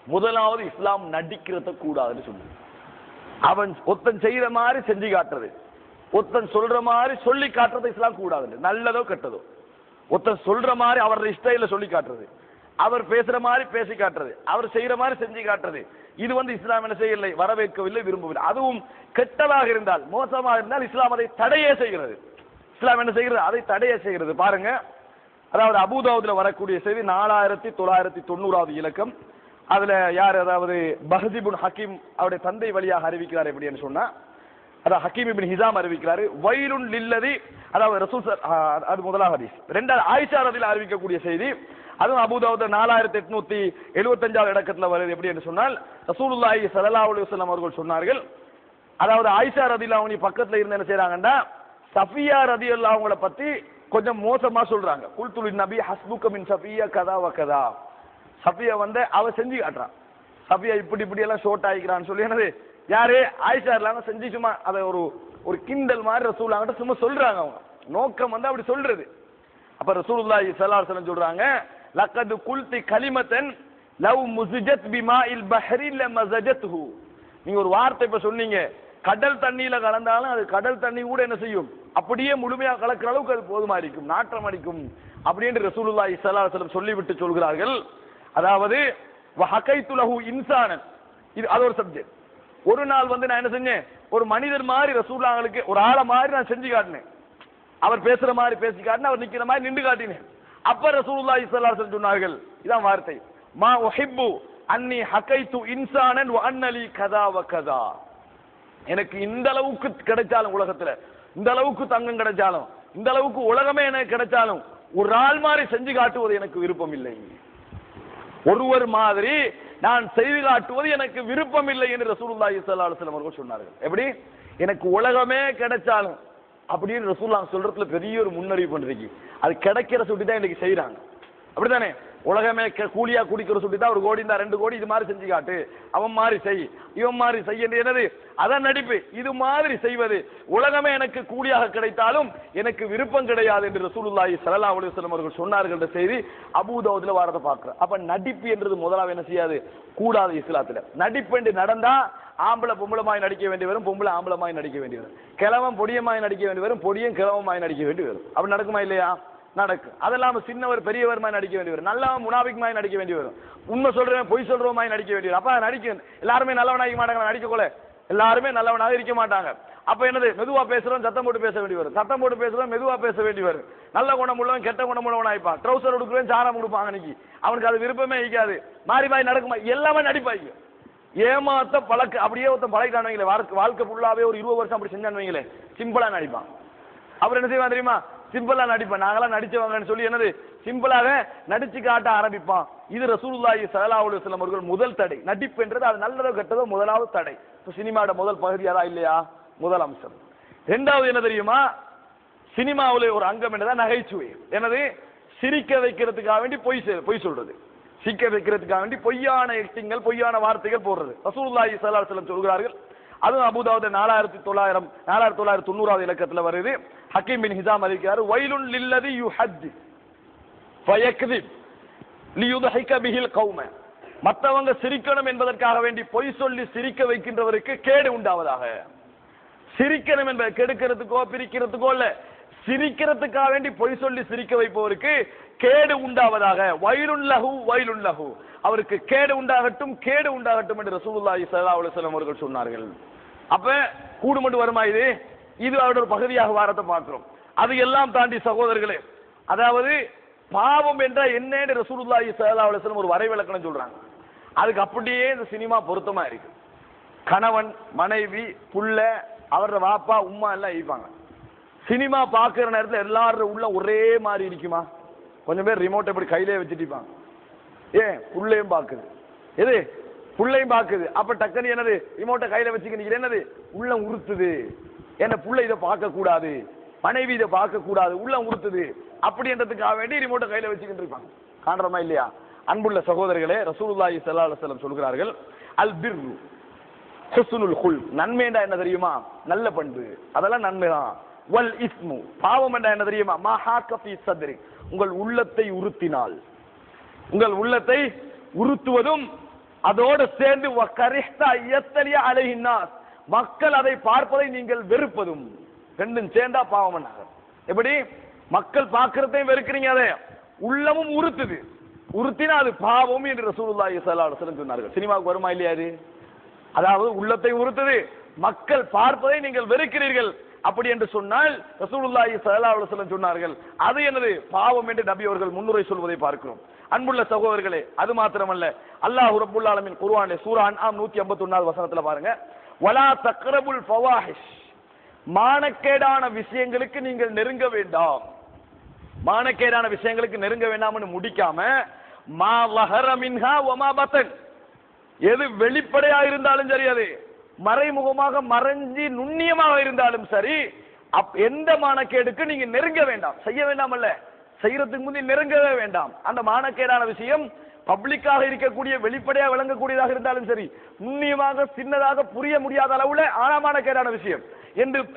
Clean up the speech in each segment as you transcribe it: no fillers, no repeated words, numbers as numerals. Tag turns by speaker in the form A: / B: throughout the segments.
A: முதலாவது இஸ்லாம் நடிக்கிறத கூடாதுன்னு சொல்லு. அவன் ஒத்தன் செய்யற மாதிரி செஞ்சு காட்டுறது, ஒத்தன் சொல்ற மாதிரி சொல்லி காட்டுறது இஸ்லாம் கூடாது. நல்லதோ கெட்டதோ ஒருத்தர் சொல்ற மாதிரி அவருடைய ஸ்டைல சொல்லி காட்டுறது, அவர் பேசுற மாதிரி பேசி காட்டுறது, அவர் செய்யற மாதிரி செஞ்சு காட்டுறது, இது இஸ்லாம் என்ன செய்யவில்லை, வரவேற்கவில்லை, விரும்பவில்லை. அதுவும் கெட்டதாக இருந்தால், மோசமாக இருந்தால் இஸ்லாம் அதை தடையே செய்கிறது. இஸ்லாம் என்ன செய்கிறது, அதை தடையே செய்கிறது. பாருங்க, அதாவது அபூதாவுதுல வரக்கூடிய செய்தி 4990வது இலக்கம். அதுல யார், அதாவது பஹ்திபுன் ஹக்கீம் அவருடைய தந்தை வழியாக அறிவிக்கிறார். எப்படின்னு சொன்னா, அதாவது ஹக்கீம் இப்னு ஹிசாம் அறிவிக்கிறாரு, வயலுன் லில்லதி, அதாவது ரசூல், அது முதலாவது ஹதீஸ். இரண்டாவது ஆயிஷா ரலியல்லாஹு அறிவிக்கக்கூடிய செய்தி, அதுவும் அபூதாவுத் 4875வது இலக்கத்துல வருது. எப்படி என்று சொன்னால், ரசூலுல்லாஹி ஸல்லல்லாஹு அலைஹி வஸல்லம் அவர்கள் சொன்னார்கள், அதாவது ஆயிஷா ரலியல்லாஹு அன்ஹா பக்கத்துல இருந்து என்ன செய்றாங்கன்னா, சஃபியா ரலியல்லாஹு அவங்கள பத்தி கொஞ்சம் மோசமா சொல்றாங்க. குல்துல் நபி ஹஸ்புக மின் சஃபியா கதா வ கதா. சஃபியா அவ செஞ்சு காட்டுறான், சஃபியா இப்படி இப்படி எல்லாம் ஷோர்ட் ஆகிக்கிறான்னு சொல்லி என்னது, யாரு, ஆயிஷா இல்லாம செஞ்சு சும்மா அதை ஒரு கிண்டல் மாதிரி ரசூலுல்லாஹி சும்மா சொல்றாங்க. அவங்க நோக்கம் அப்படி சொல்றது. அப்ப ரசூலுல்லாஹி ஸல்லல்லாஹு அலைஹி வஸல்லம் சொல்றாங்க, லக்கத் குல்தி கலிமத்தன் லவ் முஸிஜத் பிமாஇல் பஹ்ரி லமஸஜத்ஹு. நீங்க ஒரு வார்த்தை இப்ப சொன்னீங்க, கடல் தண்ணியில கலந்தாலும் அது கடல் தண்ணி கூட என்ன செய்யும், அப்படியே முழுமையா கலக்கிற அளவுக்கு அது போதுமா இருக்கும், நாற்றம் அடிக்கும் அப்படின்னு ரசூலுல்லாஹி ஸல்லல்லாஹு அலைஹி வஸல்லம் சொல்லிவிட்டு சொல்கிறார்கள். அதாவது வஹகைது லஹு இன்சானன், இது அது ஒரு சப்ஜெக்ட். ஒரு நாள் நான் என்ன செஞ்சேன், ஒரு மனிதர் மாதிரி ரசூலுல்லாஹ்களுக்கு ஒரு ஆளை மாதிரி நான் செஞ்சு காட்டினேன். அவர் பேசுற மாதிரி பேசி காட்டினேன், அவர் நிக்கிற மாதிரி நின்று காட்டினேன். அப்ப ரசூலுல்லாஹி ஸல்லல்லாஹு அலைஹி வஸல்லம் சொன்னார்கள், இதான் வார்த்தை, மா உஹிப்பு அன்னி ஹகைது இன்சானன் வ அன்னலி கதா வ கதா. எனக்கு இந்த அளவுக்கு கிடைச்சாலும், உலகத்துல இந்த அளவுக்கு தங்கம் கிடைச்சாலும், இந்த அளவுக்கு உலகமே எனக்கு கிடைச்சாலும், ஒரு ஆள் மாதிரி செஞ்சு காட்டுவது எனக்கு விருப்பம் இல்லை. ஒருவர் மாதிரி நான் செய்து காட்டுவது எனக்கு விருப்பம் இல்லை என்று ரசூலுல்லாஹி ஸல்லல்லாஹு அலைஹி வஸல்லம் அவர்கள் சொன்னார்கள். எப்படி, எனக்கு உலகமே கிடைச்சாலும் அப்படின்னு ரசூலுல்லாஹ் சொல்றதுல பெரிய ஒரு முன்னறிவிப்பு பண்றீங்க. அது கிடைக்கிற சுட்டி தான் இன்னைக்கு செய்யறாங்க, அப்படித்தானே? உலகமே கூலியா குடிக்கிற சுட்டி தான், ஒரு கோடி இந்த 2 கோடி இது மாதிரி செஞ்சு காட்டு, அவன் மாதிரி செய், இவன் மாதிரி செய் என்று என்னது, அதான் நடிப்பு. இது மாதிரி செய்வது உலகமே எனக்கு கூலியாக கிடைத்தாலும் எனக்கு விருப்பம் கிடையாது என்று ரசூலுல்லாஹி ஸல்லல்லாஹு அலைஹி வஸல்லம் அவர்கள் சொன்னார்கள் என்ற செய்தி அபூதாவுதுல வாரத பார்க்கிறோம். அப்ப நடிப்பு என்றது முதலாவது என்ன செய்யாது, கூடாது இஸ்லாத்துல. நடிப்பு என்று நடந்தா ஆம்பளை பொம்பளமாய் நடிக்க வேண்டி வரும், பொம்பளை ஆம்பளமாய் நடிக்க வேண்டி வரும், கிழவன் பொடியமாய் நடிக்க வேண்டி வரும், பொடியன் கிழவமாய் நடிக்க வேண்டி வரும். அப்படி நடக்குமா இல்லையா? நடக்கும். அதெல்லாம் சின்னவர் பெரியவர் மாதிரி நடிக்க வேண்டி வரும், நல்லவன் முனாபிக் மாதிரி நடிக்க வேண்டி வரும், உண்மை சொல்றவன் பொய் சொல்றவன் மாதிரி நடிக்க வேண்டி வரும். அப்ப நடிக்க எல்லாருமே நல்லவனாக மாட்டாங்க, நடிக்க கொள்ள எல்லாருமே நல்லவனாக இருக்க மாட்டாங்க. அப்ப என்னது, மெதுவா பேசுறவன் சத்தம் போட்டு பேச வேண்டி வரும், சத்தம் போட்டு பேசுறவன் மெதுவா பேச வேண்டி வரும். நல்ல குணம் உள்ளவன் கெட்ட குணம் உள்ளவன் ஆயிப்பான், ட்ரௌசர் கொடுக்குறவன் சாரம் கொடுப்பாங்க. அன்னைக்கு அவனுக்கு அது விருப்பமே இருக்காது, மாறி மாறி நடக்குமா, எல்லாமே நடிப்பாங்க. ஏமாத்த பழக்க அப்படியே ஒருத்தன் பழகிட்டானுங்களே, வாழ்க்கை ஃபுல்லாவே ஒரு 20 வருஷம் அப்படி செஞ்சான்னு வைங்களே, சிம்பிளா நடிப்பான். அவர் என்ன செய்வான் தெரியுமா, சிம்பிளா நடிப்பான். நாங்களாம் நடிச்சவங்கன்னு சொல்லி என்னது, சிம்பிளாக நடிச்சு காட்ட ஆரம்பிப்பான். இது ரசூலுல்லாஹி ஸல்லல்லாஹு அலைஹி வஸல்லம் அவர்கள் முதல் தடை. நடிப்பு என்றது அது நல்லதோ கெட்டதோ முதலாவது தடை. சினிமாவோட முதல் பகுதியாதான் இல்லையா, முதல் அம்சம். இரண்டாவது என்ன தெரியுமா, சினிமாவுல ஒரு அங்கம் என்னதான் நகைச்சுவை. என்னது, சிரிக்க வைக்கிறதுக்காக வேண்டி பொய் சொல்றது, சிரிக்க வைக்கிறதுக்காக வேண்டி பொய்யான எக்டிங்கள், பொய்யான வார்த்தைகள் போடுறது. ரசூலுல்லாஹி ஸல்லல்லாஹு அலைஹி வஸல்லம் சொல்கிறார்கள், அதுவும் அபூதாவுத் 4990வது இலக்கத்துல வருது. ஹக்கீம் பின் ஹிசாம் அறிவிக்கிறார், வயலுன் லில்லதி யுஹத்தி ஃபயக்திப் லியுத்ஹிக பிஹில் கௌம. மற்றவங்க சிரிக்கணும் என்பதற்காக வேண்டி பொய் சொல்லி சிரிக்க வைக்கின்றவருக்கு கேடு உண்டாவதாக. சிரிக்கணும் என்பதை கெடுக்கிறதுக்கோ பிரிக்கிறதுக்கோ இல்ல, சிரிக்கிறதுக்காக வேண்டி பொய் சொல்லி சிரிக்க வைப்பவருக்கு கேடு உண்டாவதாக. வயலுன் லஹு, அவருக்கு கேடு உண்டாகட்டும், கேடு உண்டாகட்டும் என்று ரசூலுல்லாஹி ஸல்லல்லாஹு அலைஹி வஸல்லம் அவர்கள் சொன்னார்கள். அப்ப கூடு மட்டும் வருமா இது, இது அவரோட ஒரு பகுதியாக வாரத்தை பார்க்கிறோம். அது எல்லாம் தாண்டி சகோதரர்களே, அதாவது பாவம் என்ற என்னன்னு ரசூலுல்லாஹி ஸல்லல்லாஹு அலைஹி வஸல்லம் ஒரு வரைவிலக்கணம் சொல்றாங்க. அதுக்கு அப்படியே இந்த சினிமா பொருத்தமா இருக்கு. கணவன் மனைவி புள்ள அவரோட வாப்பா உம்மா எல்லாம் இருப்பாங்க. சினிமா பார்க்கிற நேரத்தில் எல்லாரும் உள்ள ஒரே மாதிரி இருக்குமா? கொஞ்சம் பேர் ரிமோட்டை இப்படி கையிலே வச்சுட்டு இருப்பாங்க. ஏன், புள்ளையும் பார்க்குது, எது புள்ளையும் பார்க்குது. அப்ப டக்குன்னு என்னது, ரிமோட்டை கையில வச்சுக்க என்னது, உள்ளம் உறுத்துது, என்ன புள்ள இதை பார்க்க கூடாது, மனைவி இதை பார்க்க கூடாது, உள்ளம் உறுத்துது அப்படின்றதுக்காக வேண்டி ரிமோட்டை கையில வச்சுக்கிட்டு இருப்பாங்க. காண்றமா இல்லையா? அன்புள்ள சகோதரர்களே, ரசூலுல்லாஹி ஸல்லல்லாஹு அலைஹி வஸல்லம் சொல்கிறார்கள், அல் பிர்ரு ஹுஸ்னுல் குல்க். நன்மைண்டா என்ன தெரியுமா, நல்ல பண்பு, அதெல்லாம் நன்மைதான். வல் இஸ்மு, பாவம் என்றா என்ன தெரியுமா, மா ஹாக ஃபீ ஸத்ரி, உங்கள் உள்ளத்தை உறுத்தினால். உங்கள் உள்ளத்தை உறுத்துவதும் அதோடு சேர்ந்து மக்கள் அதை பார்ப்பதை நீங்கள் வெறுப்பதும், ரெண்டும் சேர்ந்தா பாவம் பண்ணாங்க. எப்படி மக்கள் பார்க்கிறதையும் வெறுக்கிறீங்க, அதை உள்ளமும் உறுத்துது, உறுத்தினா அது பாவம் என்று ரசூலுல்லாஹி ஸல்லல்லாஹு அலைஹி வஸல்லம் சொன்னார்கள். சினிமாவுக்கு வருமா இல்லையா அது? அதாவது உள்ளத்தை உறுத்துது, மக்கள் பார்ப்பதை நீங்கள் வெறுக்கிறீர்கள். அப்படி என்று சொன்னால் ரசூலுல்லாஹி ஸல்லல்லாஹு அலைஹி வஸல்லம் சொன்னார்கள், அது என்னது பாவம் என்று நபி அவர்கள் முன்னுரை சொல்வதை பார்க்கிறோம். அன்புள்ள சகோதரர்களே, அது மாத்திரமல்ல, அல்லாஹ் ரப்பல் ஆலமீன் குர்ஆனிலே சூரா அன்ஆம் 151வது வசனத்துல பாருங்க, வலா தக்ரபுல் ஃபவாஹிஷ், மானக்கேடான விஷயங்களுக்கு நீங்கள் நெருங்க வேண்டாம். மானக்கேடான விஷயங்களுக்கு நெருங்க வேண்டாம்னு முடிக்காம மா லஹர மின்ஹா வமா பத்தன், எது வெளிப்படையா இருந்தாலும் சரி, அது மறைமுகமாக மறைஞ்சி நுண்ணியமாக இருந்தாலும் சரி, எந்த மானக்கேடுக்கு நீங்க நெருங்க வேண்டாம், செய்ய வேண்டாம், அல்ல செய்யறதுக்கு முந்தைய நெருங்கவே வேண்டாம். அந்த மானக்கேடான விஷயம் பப்ளிக்காக இருக்கக்கூடிய வெளிப்படையா விளங்கக்கூடியதாக இருந்தாலும் சரி, நுண்ணியமாக சின்னதாக புரிய முடியாத அளவுல ஆழமானக்கேடான விஷயம்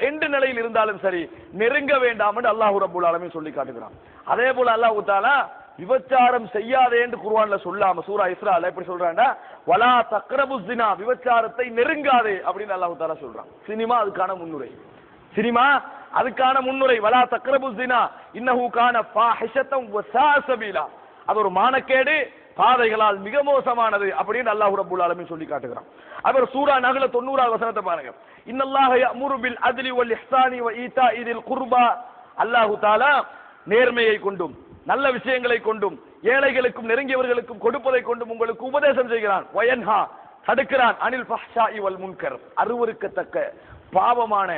A: எந்த நிலையில் இருந்தாலும் சரி நெருங்க வேண்டாம் என்று அல்லாஹ் ரப்பல் ஆலமீன் சொல்லி காட்டுகிறான். அதே போல அல்லாஹ் தஆலா விபச்சாரம் செய்யாதே என்று குர்ஆன்ல சொல்லாம சூரா இஸ்ரால எப்படி சொல்றான்னா, வலா தக்ரபு ஸினா, விபச்சாரத்தை நெருங்காதே அப்படின்னு அல்லாஹ் தஆலா சொல்றான். சினிமா அதுக்கான முன்னுரை, சினிமா அதுக்கான முன்னுரை. வலா தக்ரபு ஸினா இன்னஹு கான ஃபாஹிஷத்தன் வ ஸாஅ ஸபீலா, அது ஒரு மானக்கேடு, பாதைகளால் மிக மோசமானது அப்படின்னு அல்லாஹ் ரப்பல் ஆலமீன் சொல்லி காட்டுகிறான். அவர் சூரா நஹ்ல 90வது வசனத்தை பாருங்க, இன்னல்லாஹ யஅமுரு பில் அத்லி வல் இஹ்சானி வ ஈதாஇ தில் குர்பா, அல்லாஹ் தஆலா நேர்மையை கொண்டும் நல்ல விஷயங்களை கொண்டும் ஏழைகளுக்கும் நெருங்கியவர்களுக்கும் கொடுப்பதை கொண்டும் உங்களுக்கு உபதேசம் செய்கிறான். வயன்ஹா, தடுக்கிறான், அனில் ஃபஹ்ஷாஇ வல் முன்கர், அருவருக்கத்தக்க பாவமான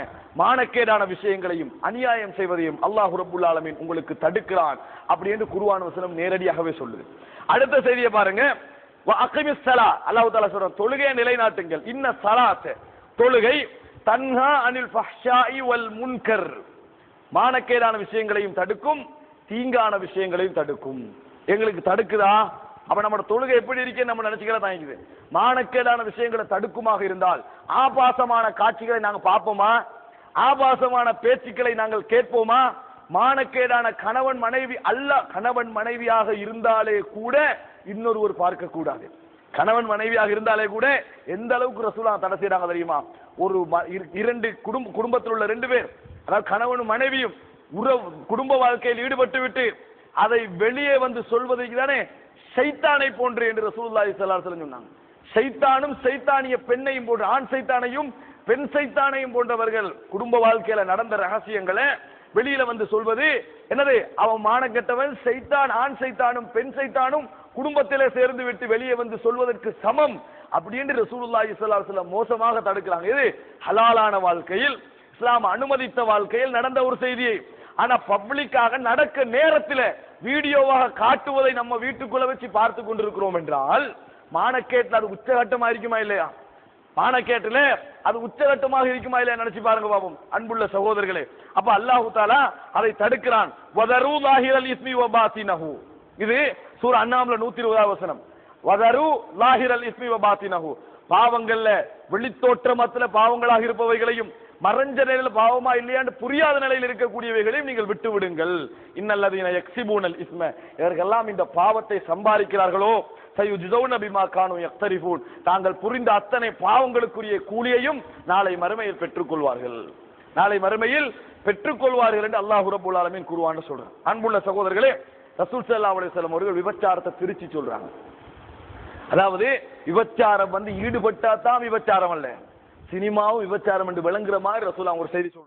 A: மானக்கேடான விஷயங்களையும் அநியாயம் செய்வதையும் அல்லாஹ் ரப்பல் ஆலமீன் உங்களுக்கு தடுக்கிறான் அப்படி என்று குர்ஆன் வசனம் நேரடியாகவே சொல்லுது. அடுத்த செய்தியை பாருங்க, வ அகிமிஸ் ஸலா, அல்லாஹ் தஆலா சொல்ற தொழுகையை நிலைநாட்டுங்கள். இன்ன ஸலாத்த, தொழுகை, தன்ஹா அனில் ஃபஹ்ஷாஇ வல் முன்கர், மானக்கேடான விஷயங்களையும் தடுக்கும், தீங்கான விஷயங்களையும் தடுக்கும். எங்களுக்கு தடுக்குதா? அப்ப நம்ம தொழுகை எப்படி இருக்கே நம்ம நினைச்சுக்கிறதா தாங்கிக்குது. மானக்கேடான விஷயங்களை தடுக்குமாக இருந்தால் ஆபாசமான காட்சிகளை நாங்க பார்ப்போமா? ஆபாசமான பேச்சுக்களை நாங்கள் கேட்போமா? மானக்கேடான கணவன் மனைவி அல்ல, கணவன் மனைவியாக இருந்தாலே கூட இன்னொருவர் பார்க்க கூடாது. கணவன் மனைவியாக இருந்தாலே கூட எந்த அளவுக்கு ரசூலுல்லாஹ் தடை செய்றாங்க தெரியுமா? ஒரு இரண்டு குடும்பத்தில் உள்ள ரெண்டு பேர், அதாவது கணவனும் மனைவியும் குடும்ப வாழ்க்கையில் ஈடுபட்டு விட்டு அதை வெளியே வந்து சொல்வதற்கு தானே சைத்தானை போன்று என்று ரசூலுல்லாஹி ஸல்லல்லாஹு அலைஹி வஸல்லம் சொன்னாங்க. சைத்தானும் சைத்தானிய பெண்ணையும் போன்ற, ஆண் சைத்தானையும் பெண் சைத்தானையும் போன்றவர்கள் குடும்ப வாழ்க்கையில நடந்த ரகசியங்களை வெளியில வந்து சொல்வது என்னது? அவன் மானக்கெட்டவன், சைத்தான், ஆண் சைத்தானும் பெண் சைத்தானும் குடும்பத்திலே சேர்ந்து விட்டு வெளியே வந்து சொல்வதற்கு சமம் அப்படின்னு ரசூலுல்லாஹி ஸல்லல்லாஹு அலைஹி வஸல்லம் மோசமாக தடுக்கிறாங்க. இது ஹலாலான வாழ்க்கையில், இஸ்லாம் அனுமதித்த வாழ்க்கையில் நடந்த ஒரு செய்தியை, ஆனா பப்ளிக்காக நடக்க நேரத்தில் வீடியோவாக காட்டுவதை நம்ம வீட்டுக்குள்ள வச்சு பார்த்து கொண்டிருக்கிறோம் என்றால் மானக்கேட்டில் அது உச்சகட்டமா இருக்குமா இல்லையா? மானக்கேட்டில் அது உச்சகட்டமாக இருக்குமா இல்லையா? நினைச்சு பாருங்க பாப்போம் அன்புள்ள சகோதரர்களே. அப்ப அல்லாஹ் தஆலா அதை தடுக்கிறான். வதரு லாஹிரல் இஸ்மி வ பாத்தினஹு, இது சூரா அன்ஆம்ல 120வது வசனம். வதரு லாஹிரல் இஸ்மி வ பாத்தினஹு, பாவங்கள்ல வெளித்தோற்றமத்துல பாவங்களாக இருப்பவைகளையும் மறைஞ்ச நிலையில் பாவமா இல்லையான்னு புரியாத நிலையில் இருக்கக்கூடியவைகளையும் நீங்கள் விட்டு விடுங்கள். இன்னல்லதீன யக்ஸிபூனல் இஸ்ம, இவர்களெல்லாம் இந்த பாவத்தை சம்பாதிக்கிறார்களோ சயுஜ்ஸௌன பிமா கானூ யக்தரிஃபூன், தாங்கள் புரிந்த அத்தனை பாவங்களுக்குரிய கூலியையும் நாளை மறுமையில் பெற்றுக்கொள்வார்கள், நாளை மறுமையில் பெற்றுக்கொள்வார்கள் என்று அல்லாஹ் ரப்பல் ஆலமீன் குர்ஆன்ல சொல்றார். அன்புள்ள சகோதரர்களே, ரசூல் ஸல்லல்லாஹு அலைஹி வஸல்லம் அவர்கள் விபச்சாரத்தை பிரிச்சு சொல்றாங்க. அதாவது விபச்சாரம் ஈடுபட்டா தான் விபச்சாரம் அல்ல, சினிமாவும் விபச்சாரம் என்று விளங்குற மாதிரி ரசூலுல்லாஹ் ஒரு செய்தி சொல்றாங்க.